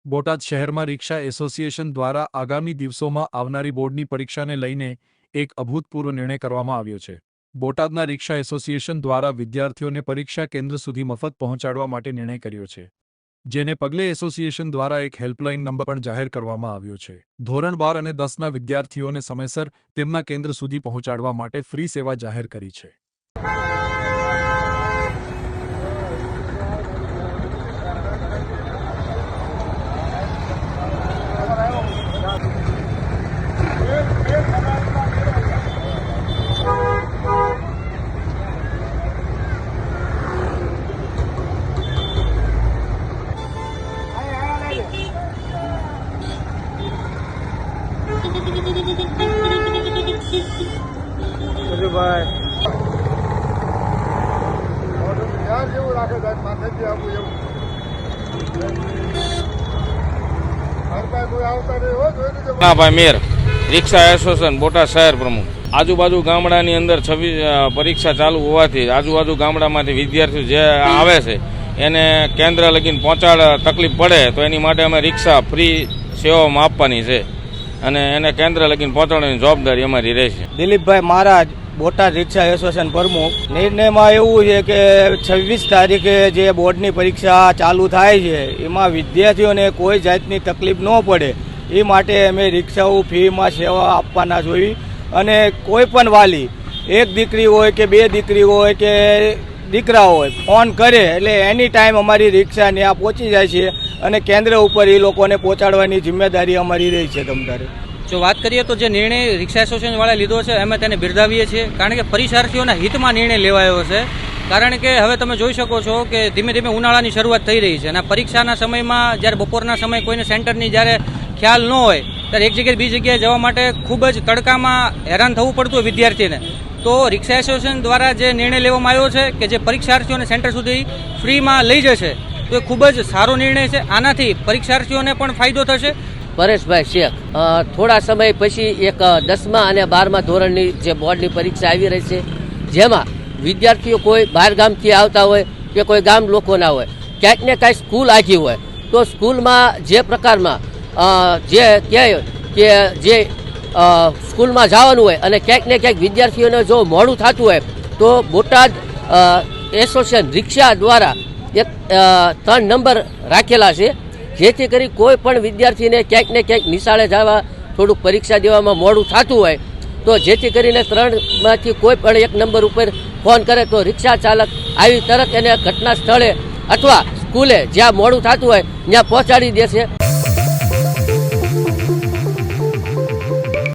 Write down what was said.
બોટાદ શહેરમાં રિક્ષા એસોસિએશન દ્વારા આગામી દિવસોમાં આવનારી બોર્ડની પરીક્ષાને લઈને એક અભૂતપૂર્વ નિર્ણય કરવામાં આવ્યો છે। બોટાદના રિક્ષા એસોસિએશન દ્વારા વિદ્યાર્થીઓને પરીક્ષા કેન્દ્ર સુધી મફત પહોંચાડવા માટે નિર્ણય કર્યો છે, જેને પગલે એસોસિએશન દ્વારા એક હેલ્પલાઇન નંબર પણ જાહેર કરવામાં આવ્યો છે। ધોરણ 12 અને 10ના વિદ્યાર્થીઓને સમયસર તેમના કેન્દ્ર સુધી પહોંચાડવા માટે ફ્રી સેવા જાહેર કરી છે। ભાઈ મેર રિક્ષા એસોસિએશન બોટાદ શહેર પ્રમુખ। આજુબાજુ ગામડાની અંદર 26 પરીક્ષા ચાલુ હોવાથી આજુબાજુ ગામડામાંથી વિદ્યાર્થીઓ જે આવે છે એને કેન્દ્ર લગીને તકલીફ પડે તો એની માટે અમે રિક્ષા ફ્રી સેવામાં આપવાની છે અને એને કેન્દ્ર લગીને પહોંચાડવાની જવાબદારી અમારી રહેશે। દિલીપભાઈ મહારાજ, બોટાદ રિક્ષા એસોસિએશન પ્રમુખ। નિર્ણયમાં એવું છે કે 26 તારીખે જે બોર્ડની પરીક્ષા ચાલુ થાય છે એમાં વિદ્યાર્થીઓને કોઈ જાતની તકલીફ ન પડે એ માટે અમે રિક્ષાઓ ફ્રીમાં સેવા આપવાના જોઈએ અને કોઈ પણ વાલી, એક દીકરી હોય કે બે દીકરી હોય કે દીકરા હોય, ફોન કરે એટલે એની ટાઈમ અમારી રિક્ષા ત્યાં પહોંચી જાય છે અને કેન્દ્ર ઉપર એ લોકોને પહોંચાડવાની જિમ્મેદારી અમારી રહી છે। તમારે જો વાત કરીએ તો જે નિર્ણય રિક્ષા એસોસિએશન વાળા લીધો છે અમે તેને બિરદાવીએ છીએ, કારણ કે પરીક્ષાર્થીઓના હિતમાં નિર્ણય લેવાયો છે। કારણ કે હવે તમે જોઈ શકો છો કે ધીમે ધીમે ઉનાળાની શરૂઆત થઈ રહી છે અને પરીક્ષાના સમયમાં જ્યારે બપોરના સમય કોઈને સેન્ટરની જ્યારે ખ્યાલ ન હોય ત્યારે એક જગ્યાએ બીજી જગ્યાએ જવા માટે ખૂબ જ તડકામાં હેરાન થવું પડતું હોય વિદ્યાર્થીને। તો રિક્ષા એસોસિએશન દ્વારા જે નિર્ણય લેવામાં આવ્યો છે કે જે પરીક્ષાર્થીઓને સેન્ટર સુધી ફ્રીમાં લઈ જશે તો એ ખૂબ જ સારો નિર્ણય છે। આનાથી પરીક્ષાર્થીઓને પણ ફાયદો થશે। પરેશભાઈ શેખ, થોડા સમય પછી એક 10મા અને 12મા ધોરણની જે બોર્ડની પરીક્ષા આવી રહી છે, જેમાં વિદ્યાર્થીઓ કોઈ બહાર ગામથી આવતા હોય કે કોઈ ગામ લોકોના હોય, ક્યાંક ને ક્યાંક સ્કૂલ આખી હોય તો સ્કૂલમાં જે પ્રકારમાં જે કહેવાય કે જે સ્કૂલમાં જવાનું હોય અને ક્યાંક ને ક્યાંક વિદ્યાર્થીઓને જો મોડું થતું હોય તો બોટાદ એસોસિએશન રિક્ષા દ્વારા એક 3 નંબર રાખેલા છે, જેથી કરી કોઈ પણ વિદ્યાર્થીને ક્યાંક ને ક્યાંક નિશાળે જવા થોડુંક પરીક્ષા દેવામાં મોડું થતું હોય તો જેથી કરીને 3માંથી કોઈ પણ એક નંબર ઉપર ફોન કરે તો રિક્ષા ચાલક આવી તરત એને ઘટના સ્થળે અથવા સ્કૂલે જ્યાં મોડું થતું હોય ત્યાં પહોંચાડી દેશે।